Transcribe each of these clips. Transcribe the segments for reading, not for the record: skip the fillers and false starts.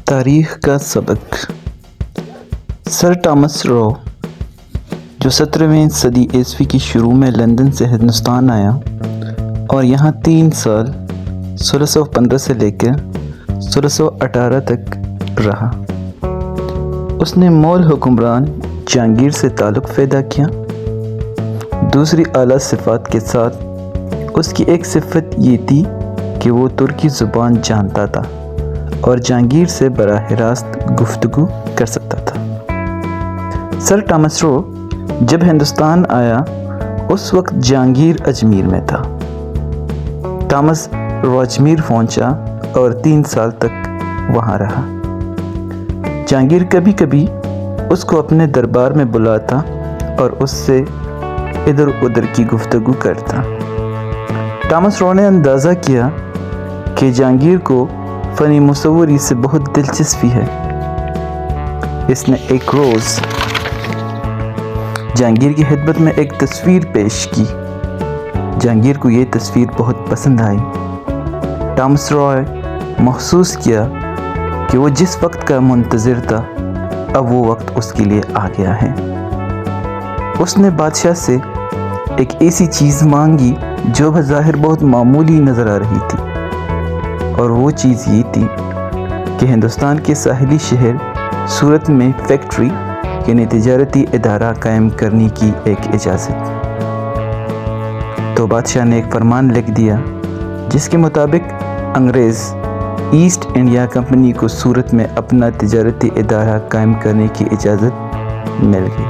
تاریخ کا سبق۔ سر تامس رو جو 17ویں صدی عیسوی کی شروع میں لندن سے ہندوستان آیا اور یہاں 3 سال 1615 سے لے کر 1618 تک رہا۔ اس نے مغل حکمران جہانگیر سے تعلق پیدا کیا۔ دوسری اعلیٰ صفات کے ساتھ اس کی ایک صفت یہ تھی کہ وہ ترکی زبان جانتا تھا اور جہانگیر سے براہ راست گفتگو کر سکتا تھا۔ سر تامس رو جب ہندوستان آیا اس وقت جہانگیر اجمیر میں تھا۔ تامس رو اجمیر پہنچا اور 3 سال تک وہاں رہا۔ جہانگیر کبھی کبھی اس کو اپنے دربار میں بلاتا اور اس سے ادھر ادھر کی گفتگو کرتا۔ تامس رو نے اندازہ کیا کہ جہانگیر کو فنی مصوری سے بہت دلچسپی ہے۔ اس نے ایک روز جہانگیر کی خدمت میں ایک تصویر پیش کی۔ جہانگیر کو یہ تصویر بہت پسند آئی۔ تامس رو نے محسوس کیا کہ وہ جس وقت کا منتظر تھا اب وہ وقت اس کے لیے آ گیا ہے۔ اس نے بادشاہ سے ایک ایسی چیز مانگی جو بظاہر بہت معمولی نظر آ رہی تھی، اور وہ چیز یہ تھی کہ ہندوستان کے ساحلی شہر سورت میں فیکٹری یعنی تجارتی ادارہ قائم کرنے کی ایک اجازت۔ تو بادشاہ نے ایک فرمان لکھ دیا جس کے مطابق انگریز ایسٹ انڈیا کمپنی کو سورت میں اپنا تجارتی ادارہ قائم کرنے کی اجازت مل گئی۔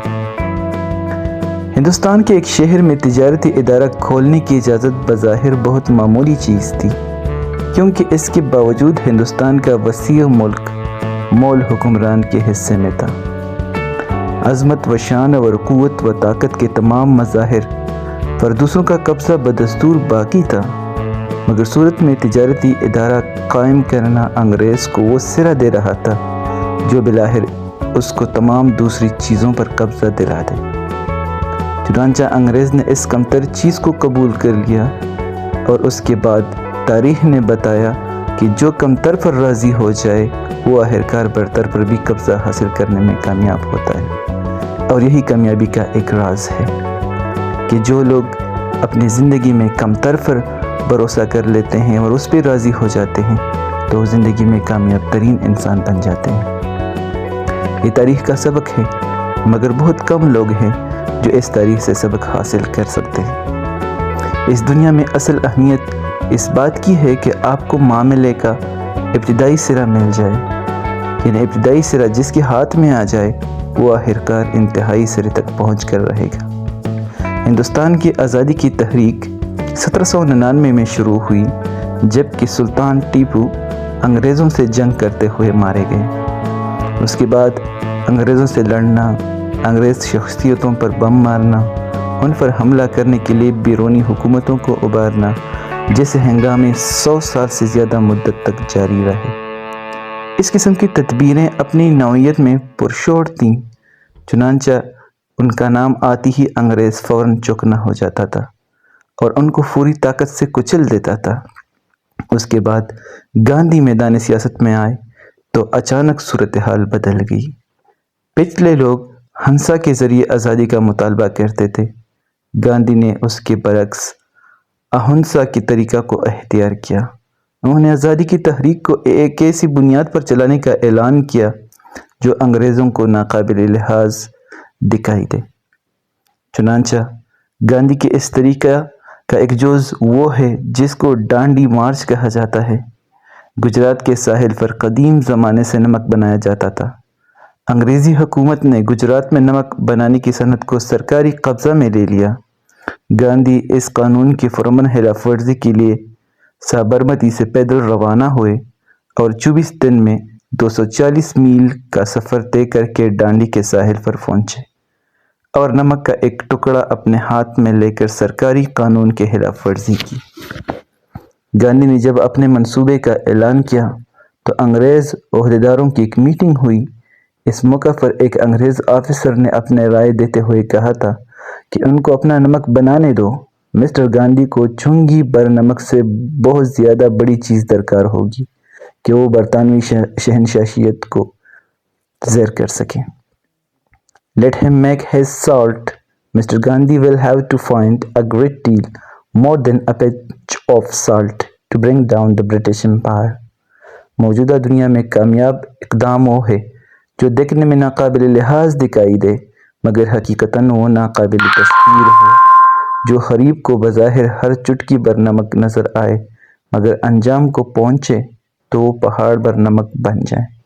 ہندوستان کے ایک شہر میں تجارتی ادارہ کھولنے کی اجازت بظاہر بہت معمولی چیز تھی، کیونکہ اس کے باوجود ہندوستان کا وسیع ملک مغل حکمران کے حصے میں تھا۔ عظمت و شان اور قوت و طاقت کے تمام مظاہر فردوسوں کا قبضہ بدستور باقی تھا، مگر سورت میں تجارتی ادارہ قائم کرنا انگریز کو وہ سرا دے رہا تھا جو بالآخر اس کو تمام دوسری چیزوں پر قبضہ دلا دے۔ چنانچہ انگریز نے اس کمتر چیز کو قبول کر لیا، اور اس کے بعد تاریخ نے بتایا کہ جو کمتر پر راضی ہو جائے وہ آخرکار برتر پر بھی قبضہ حاصل کرنے میں کامیاب ہوتا ہے۔ اور یہی کامیابی کا ایک راز ہے کہ جو لوگ اپنی زندگی میں کمتر پر بھروسہ کر لیتے ہیں اور اس پہ راضی ہو جاتے ہیں تو وہ زندگی میں کامیاب ترین انسان بن جاتے ہیں۔ یہ تاریخ کا سبق ہے، مگر بہت کم لوگ ہیں جو اس تاریخ سے سبق حاصل کر سکتے ہیں۔ اس دنیا میں اصل اہمیت اس بات کی ہے کہ آپ کو معاملے کا ابتدائی سرا مل جائے، یعنی ابتدائی سرا جس کے ہاتھ میں آ جائے وہ آخرکار انتہائی سرے تک پہنچ کر رہے گا۔ ہندوستان کی آزادی کی تحریک 1799 میں شروع ہوئی، جبکہ سلطان ٹیپو انگریزوں سے جنگ کرتے ہوئے مارے گئے۔ اس کے بعد انگریزوں سے لڑنا، انگریز شخصیتوں پر بم مارنا، ان پر حملہ کرنے کے لیے بیرونی حکومتوں کو ابھارنا جیسے ہنگامے 100 سال سے زیادہ مدت تک جاری رہے۔ اس قسم کی تدبیریں اپنی نوعیت میں پرشور تھیں، چنانچہ ان کا نام آتی ہی انگریز فوراً چوکنا ہو جاتا تھا اور ان کو پوری طاقت سے کچل دیتا تھا۔ اس کے بعد گاندھی میدان سیاست میں آئے تو اچانک صورتحال بدل گئی۔ پچھلے لوگ ہنسا کے ذریعے آزادی کا مطالبہ کرتے تھے، گاندھی نے اس کے برعکس اہنسا کے طریقہ کو اختیار کیا۔ انہوں نے آزادی کی تحریک کو ایک ایسی بنیاد پر چلانے کا اعلان کیا جو انگریزوں کو ناقابل لحاظ دکھائی دے۔ چنانچہ گاندھی کے اس طریقہ کا ایک جز وہ ہے جس کو ڈانڈی مارچ کہا جاتا ہے۔ گجرات کے ساحل پر قدیم زمانے سے نمک بنایا جاتا تھا۔ انگریزی حکومت نے گجرات میں نمک بنانے کی صنعت کو سرکاری قبضہ میں لے لیا۔ گاندھی اس قانون کی پرامن خلاف ورزی کے لیے سابرمتی سے پیدل روانہ ہوئے اور 24 دن میں 240 میل کا سفر طے کر کے ڈانڈی کے ساحل پر پہنچے اور نمک کا ایک ٹکڑا اپنے ہاتھ میں لے کر سرکاری قانون کے خلاف ورزی کی۔ گاندھی نے جب اپنے منصوبے کا اعلان کیا تو انگریز عہدیداروں کی ایک میٹنگ ہوئی۔ اس موقع پر ایک انگریز آفیسر نے اپنے رائے دیتے ہوئے کہا تھا کہ ان کو اپنا نمک بنانے دو، مسٹر گاندھی کو چنگی بھر نمک سے بہت زیادہ بڑی چیز درکار ہوگی کہ وہ برطانوی شہنشاہیت کو زیر کر سکیں۔ Let him make his salt. Mr. Gandhi will have to find a great deal more than a pinch of salt to bring down the British Empire. موجودہ دنیا میں کامیاب اقدام وہ ہے جو دیکھنے میں ناقابل لحاظ دکھائی دے مگر حقیقتاً وہ ناقابل تسخیر ہو، جو غریب کو بظاہر ہر چٹکی بر نمک نظر آئے مگر انجام کو پہنچے تو وہ پہاڑ بر نمک بن جائے۔